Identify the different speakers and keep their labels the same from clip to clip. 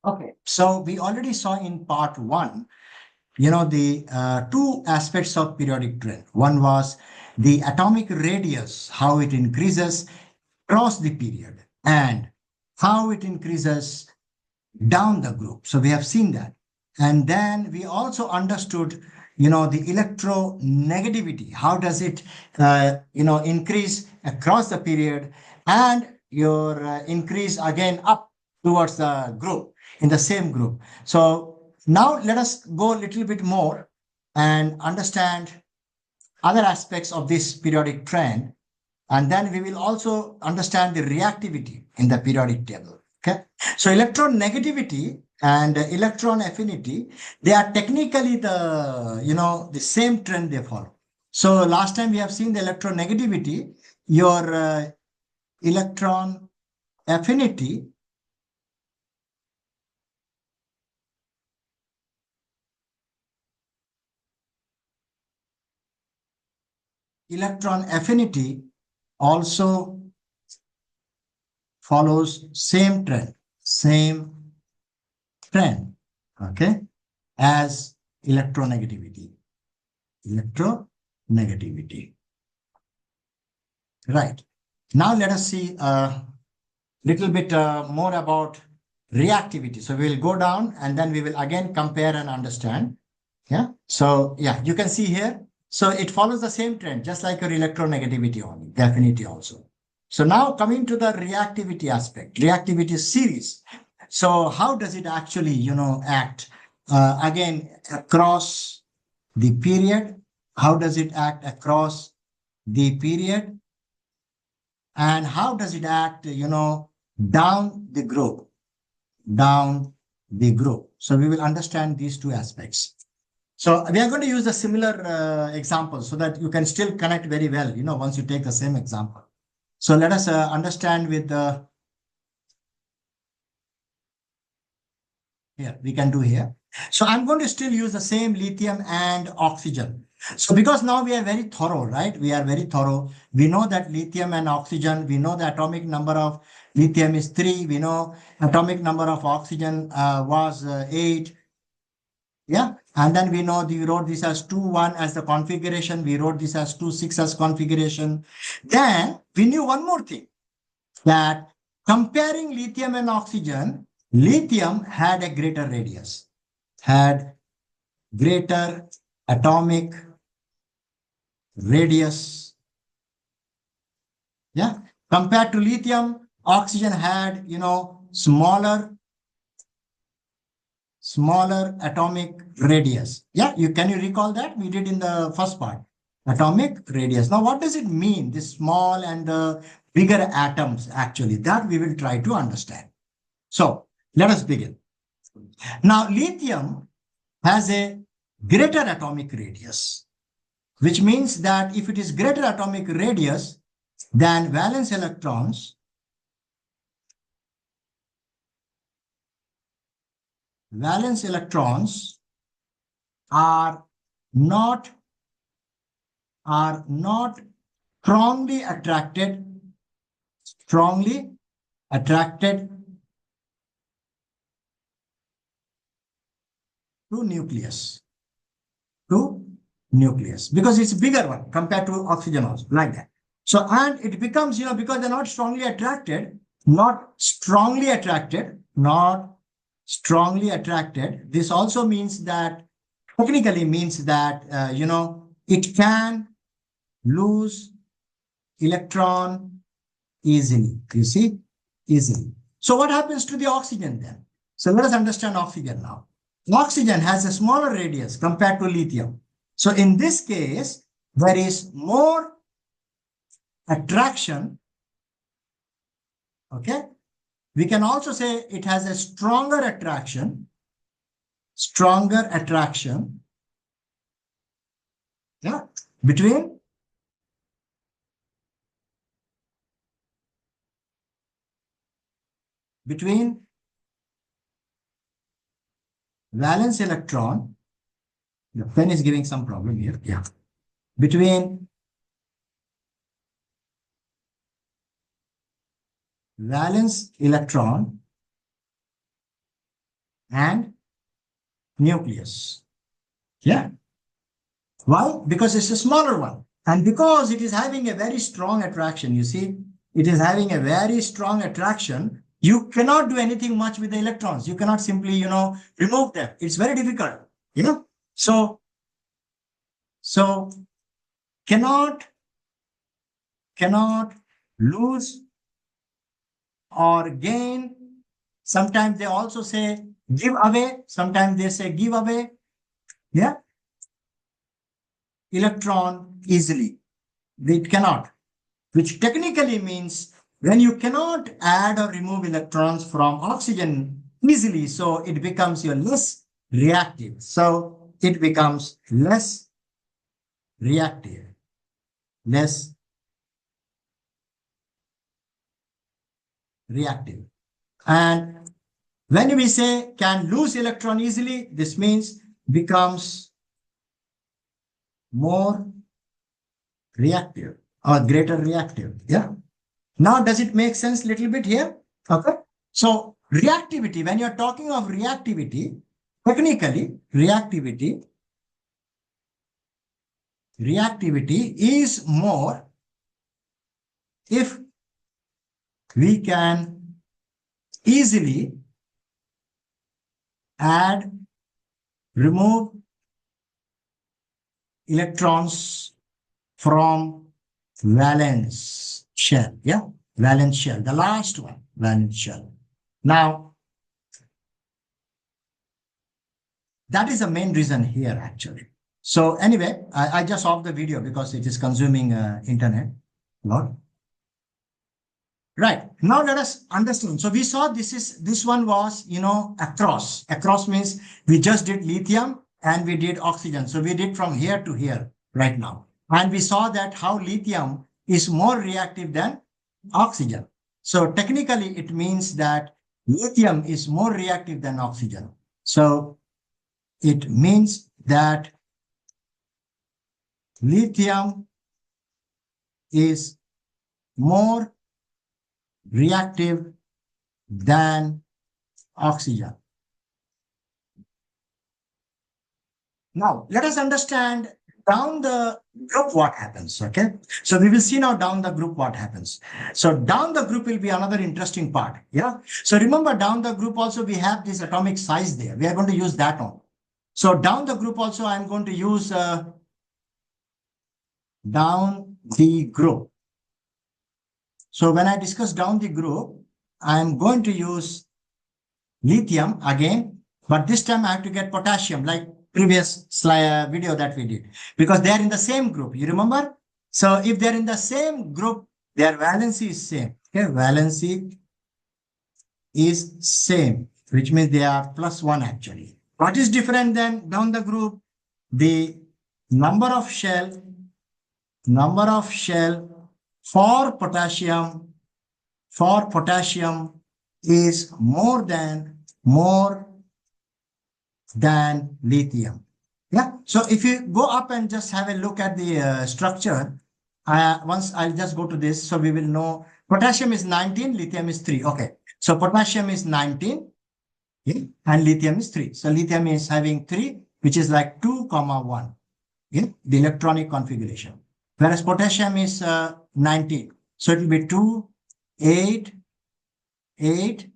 Speaker 1: Okay, so we already saw in part one, the two aspects of periodic trend. One was the atomic radius, how it increases across the period, and how it increases down the group. So we have seen that. And then we also understood, the electronegativity. How does it, increase across the period and your increase again up towards the group in the same group. So now let us go a little bit more and understand other aspects of this periodic trend. And then we will also understand the reactivity in the periodic table. Okay. So electron negativity and electron affinity, they are technically the same trend they follow. So last time we have seen the electron negativity, your electron affinity, electron affinity also follows same trend, okay, as electronegativity. Electronegativity. Right. Now let us see a little bit more about reactivity. So we'll go down and then we will again compare and understand. Yeah. So yeah, you can see here. So it follows the same trend, just like your electronegativity only, affinity also. So now coming to the reactivity aspect, reactivity series. So how does it actually, act again across the period? How does it act across the period? And how does it act, down the group, down the group? So we will understand these two aspects. So we are going to use a similar example so that you can still connect very well, once you take the same example. So let us understand with the, here, we can do here. So I'm going to still use the same lithium and oxygen. So because now we are very thorough, right? We are very thorough. We know that lithium and oxygen, we know the atomic number of lithium is 3. We know atomic number of oxygen was 8. Yeah. And then we know we wrote this as 2,1 as the configuration. We wrote this as 2,6 as configuration. Then we knew one more thing, that comparing lithium and oxygen, lithium had a greater radius, had greater atomic radius. Yeah. Compared to lithium, oxygen had, smaller atomic radius. Yeah. Can you recall that? We did in the first part. Atomic radius. Now, what does it mean? This small and the bigger atoms, actually, that we will try to understand. So let us begin. Now, lithium has a greater atomic radius, which means that if it is greater atomic radius, then valence electrons are not not strongly attracted to nucleus to nucleus because it's a bigger one compared to oxygen also, like that. So, and it becomes, because they're not strongly attracted. This also means that, technically means that, it can lose electron easily, you see, easily. So what happens to the oxygen then? So let us understand oxygen now. Oxygen has a smaller radius compared to lithium. So in this case, there is more attraction. Okay. We can also say it has a stronger attraction. Yeah. Between valence electron. The pen is giving some problem here. Yeah. Between valence electron and nucleus. Yeah. Why? Because it's a smaller one. And because it is having a very strong attraction, you see, it is having a very strong attraction. You cannot do anything much with the electrons. You cannot simply, remove them. It's very difficult, you know. So cannot, cannot lose or gain. Sometimes they also say give away. Sometimes they say give away. Yeah. Electron easily. It cannot, which technically means when you cannot add or remove electrons from oxygen easily, so it becomes your less reactive. So it becomes less reactive, less reactive. And when we say can lose electron easily, this means becomes more reactive or greater reactive. Yeah. Now, does it make sense a little bit here? Okay. So reactivity, when you're talking of reactivity, technically reactivity is more if we can easily add, remove electrons from valence shell. Yeah, valence shell, the last one, valence shell. Now, that is the main reason here actually. So anyway, I just off the video because it is consuming internet a lot. Right. Now let us understand. So we saw this one was, across. Across means we just did lithium and we did oxygen. So we did from here to here right now. And we saw that how lithium is more reactive than oxygen. So technically it means that lithium is more reactive than oxygen. So it means that lithium is more reactive than oxygen. Now, let us understand down the group what happens, okay? So we will see now down the group what happens. So down the group will be another interesting part, yeah? So remember down the group also we have this atomic size there. We are going to use that one. So down the group also I'm going to use down the group. So when I discuss down the group, I'm going to use lithium again, but this time I have to get potassium like previous slide video that we did because they are in the same group. You remember? So if they're in the same group, their valency is same. Okay, valency is same, which means they are +1 actually. What is different than down the group? The number of shell for potassium is more than lithium. Yeah. So if you go up and just have a look at the structure, once I'll just go to this, so we will know potassium is 19, lithium is 3. Okay. So potassium is 19, yeah, and lithium is 3. So lithium is having 3, which is like 2, 1. Yeah, the electronic configuration. Whereas potassium is 19. So it will be 2, 8, 8,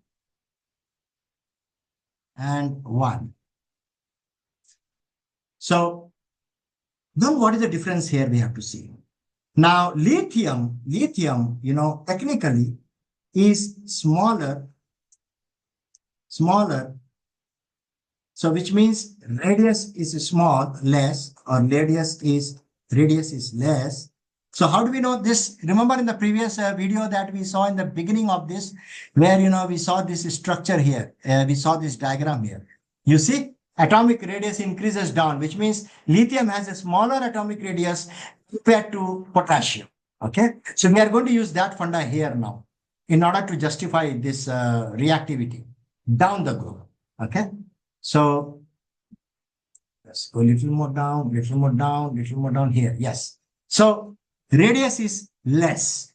Speaker 1: and 1. So then what is the difference here we have to see? Now lithium, technically is smaller. So which means radius is small, less, or radius is less. So how do we know this? Remember in the previous video that we saw in the beginning of this, where, we saw this structure here. We saw this diagram here. You see, atomic radius increases down, which means lithium has a smaller atomic radius compared to potassium. Okay. So we are going to use that funda here now in order to justify this reactivity down the group. Okay. So let's go a little more down, little more down here. Yes. So radius is less.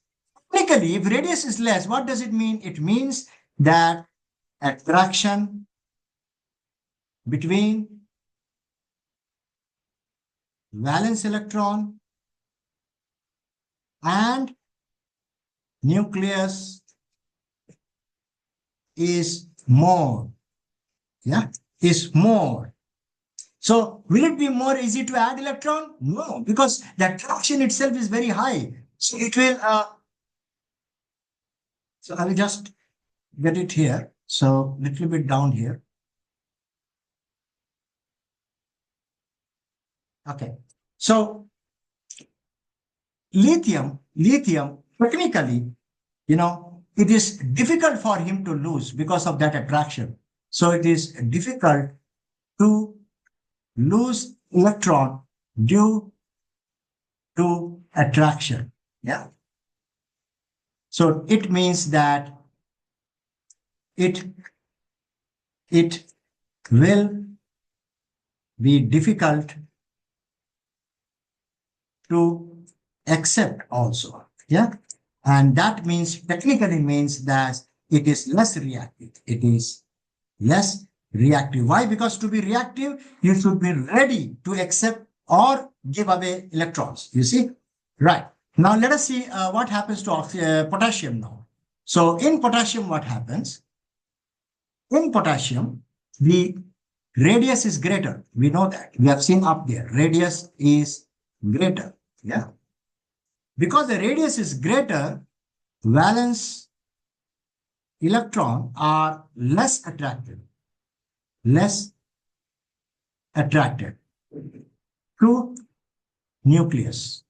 Speaker 1: Technically, if radius is less, what does it mean? It means that attraction between valence electron and nucleus is more. Yeah, is more. So will it be more easy to add electron? No, because the attraction itself is very high. So it will, so I will just get it here. So little bit down here. Okay. So lithium, technically, it is difficult for him to lose because of that attraction. So it is difficult to lose electron due to attraction. Yeah. So it means that it will be difficult to accept also. Yeah. And that means technically means that it is less reactive. It is less reactive. Why? Because to be reactive, you should be ready to accept or give away electrons. You see? Right. Now let us see what happens to potassium now. So in potassium, what happens? In potassium, the radius is greater. We know that. We have seen up there. Radius is greater. Yeah. Because the radius is greater, valence electron are less attracted to nucleus.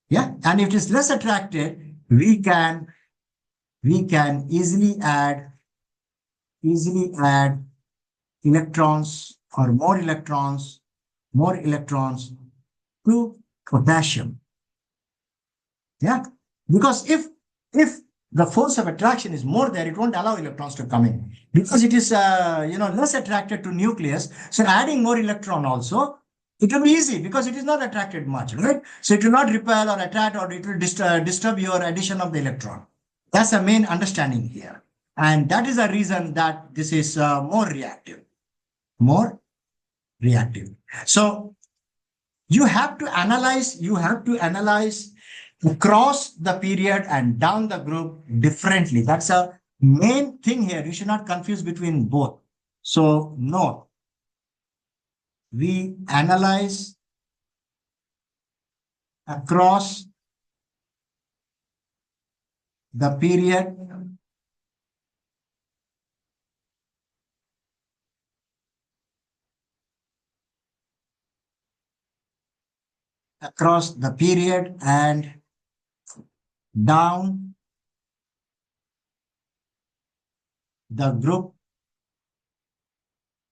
Speaker 1: Yeah. And if it is less attracted, we can easily add electrons or more electrons to potassium. Yeah. Because if the force of attraction is more there, it won't allow electrons to come in because it is less attracted to nucleus. So adding more electron also, it will be easy because it is not attracted much, right? So it will not repel or attract, or it will disturb your addition of the electron. That's the main understanding here. And that is the reason that this is more reactive. So you have to analyze across the period and down the group differently. That's a main thing here. You should not confuse between both. So no, we analyze across the period and down the group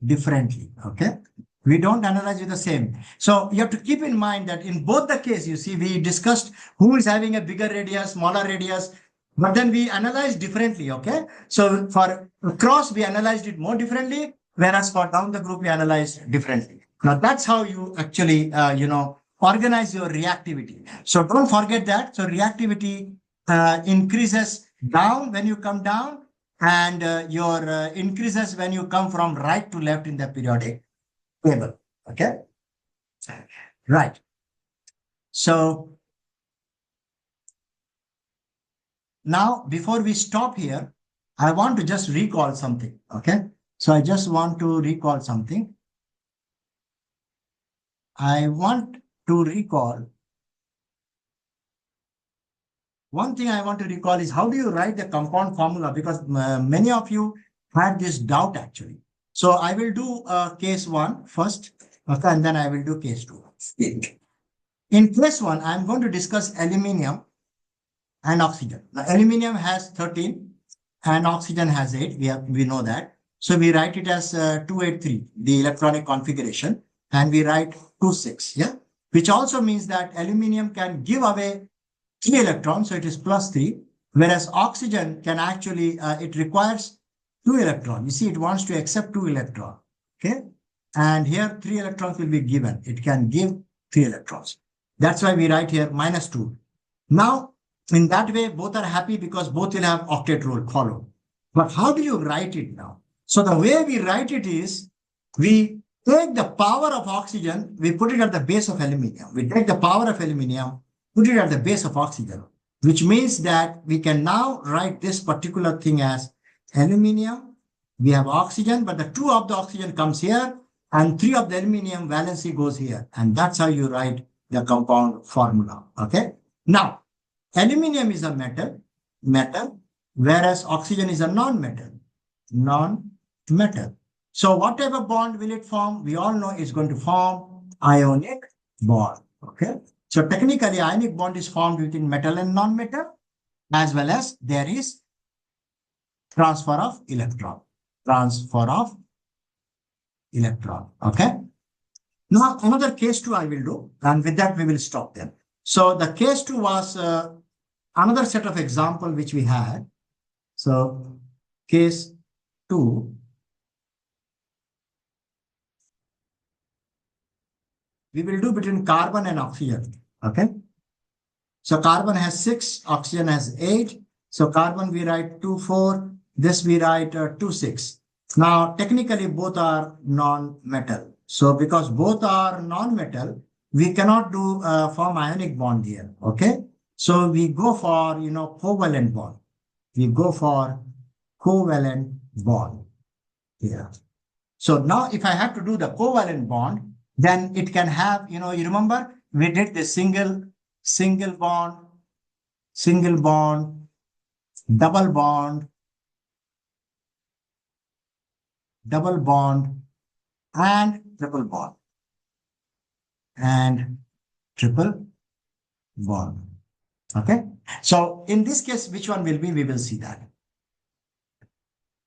Speaker 1: differently. Okay. We don't analyze it the same. So you have to keep in mind that in both the case, you see, we discussed who is having a bigger radius, smaller radius, but then we analyze differently. Okay. So for across, we analyzed it more differently, whereas for down the group, we analyzed differently. Now that's how you actually, organize your reactivity. So don't forget that. So reactivity increases down when you come down, and your increases when you come from right to left in the periodic table. Okay. Right. So now before we stop here, I want to just recall something. Okay. So I just want to recall something. I want to recall one thing. I want to recall is how do you write the compound formula, because many of you had this doubt actually. So I will do case one first, okay, and then I will do case two. In case one, I'm going to discuss aluminium and oxygen. Now, aluminium has 13 and oxygen has 8. We know that. So we write it as 283, the electronic configuration, and we write 26, yeah, which also means that aluminium can give away 3 electrons, so it is plus 3, whereas oxygen can actually, it requires 2 electrons. You see, it wants to accept 2 electrons, okay? And here 3 electrons will be given. It can give 3 electrons. That's why we write here minus 2. Now, in that way, both are happy because both will have octet rule followed. But how do you write it now? So the way we write it is, we take the power of oxygen, we put it at the base of aluminium. We take the power of aluminium, put it at the base of oxygen, which means that we can now write this particular thing as aluminium. We have oxygen, but the 2 of the oxygen comes here and 3 of the aluminium valency goes here. And that's how you write the compound formula. Okay. Now, aluminium is a metal, whereas oxygen is a non-metal. So what type of bond will it form? We all know it's going to form ionic bond. Okay. So technically, ionic bond is formed between metal and non-metal, as well as there is transfer of electron. Okay. Now another case 2 I will do, and with that we will stop them. So the case 2 was another set of example which we had. So case 2, we will do between carbon and oxygen. Okay. So carbon has 6, oxygen has 8. So carbon we write 2, 4. This we write 2, 6. Now technically both are non-metal. So because both are non-metal, we cannot do form ionic bond here. Okay. So we go for, covalent bond. We go for covalent bond here. So now if I have to do the covalent bond, then it can have, you remember we did the single bond, double bond, and triple bond. Okay. So in this case, which one will be? We will see that.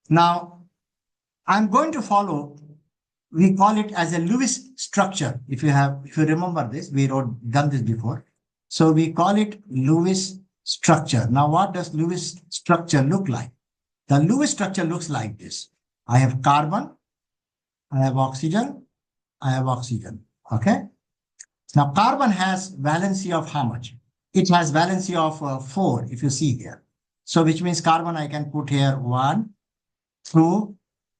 Speaker 1: Now, I'm going to follow, we call it as a Lewis structure. If you remember this, we done this before. So we call it Lewis structure. Now, what does Lewis structure look like? The Lewis structure looks like this. I have carbon, I have oxygen, okay? Now, carbon has valency of how much? It has valency of 4, if you see here. So, which means carbon I can put here 1, 2,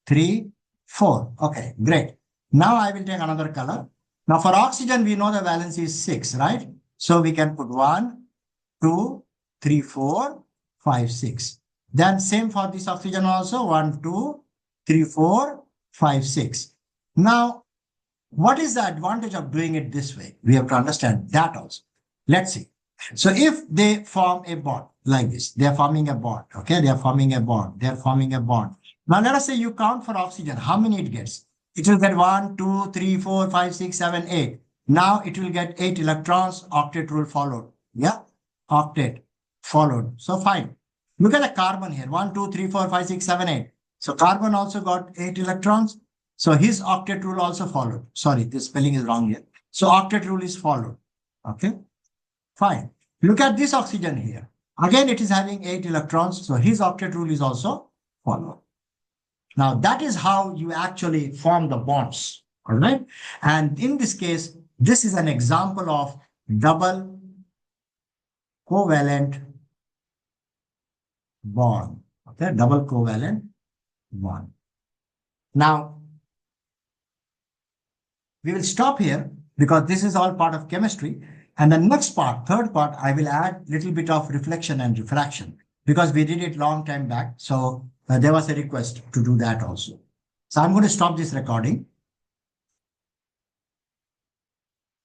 Speaker 1: 3, 4. Okay, great. Now, I will take another color. Now, for oxygen, we know the valency is 6, right? So, we can put 1, 2, 3, 4, 5, 6. Then, same for this oxygen also, 1, 2, 3, 4, 5, 6. Now, what is the advantage of doing it this way? We have to understand that also. Let's see. So if they form a bond like this, they are forming a bond. Okay, they are forming a bond. Now let us say you count for oxygen. How many it gets? It will get 1, 2, 3, 4, 5, 6, 7, 8. Now it will get 8 electrons. Octet rule followed. Yeah, octet followed. So fine. Look at the carbon here. 1, 2, 3, 4, 5, 6, 7, 8. So carbon also got 8 electrons. So his octet rule also followed. Sorry, this spelling is wrong here. So octet rule is followed. Okay, fine. Look at this oxygen here. Again, it is having 8 electrons. So his octet rule is also followed. Now that is how you actually form the bonds. All right. And in this case, this is an example of double covalent bond. Okay, double covalent bond. Now, we will stop here because this is all part of chemistry. And the next part, third part, I will add a little bit of reflection and refraction because we did it long time back. So there was a request to do that also. So I'm going to stop this recording.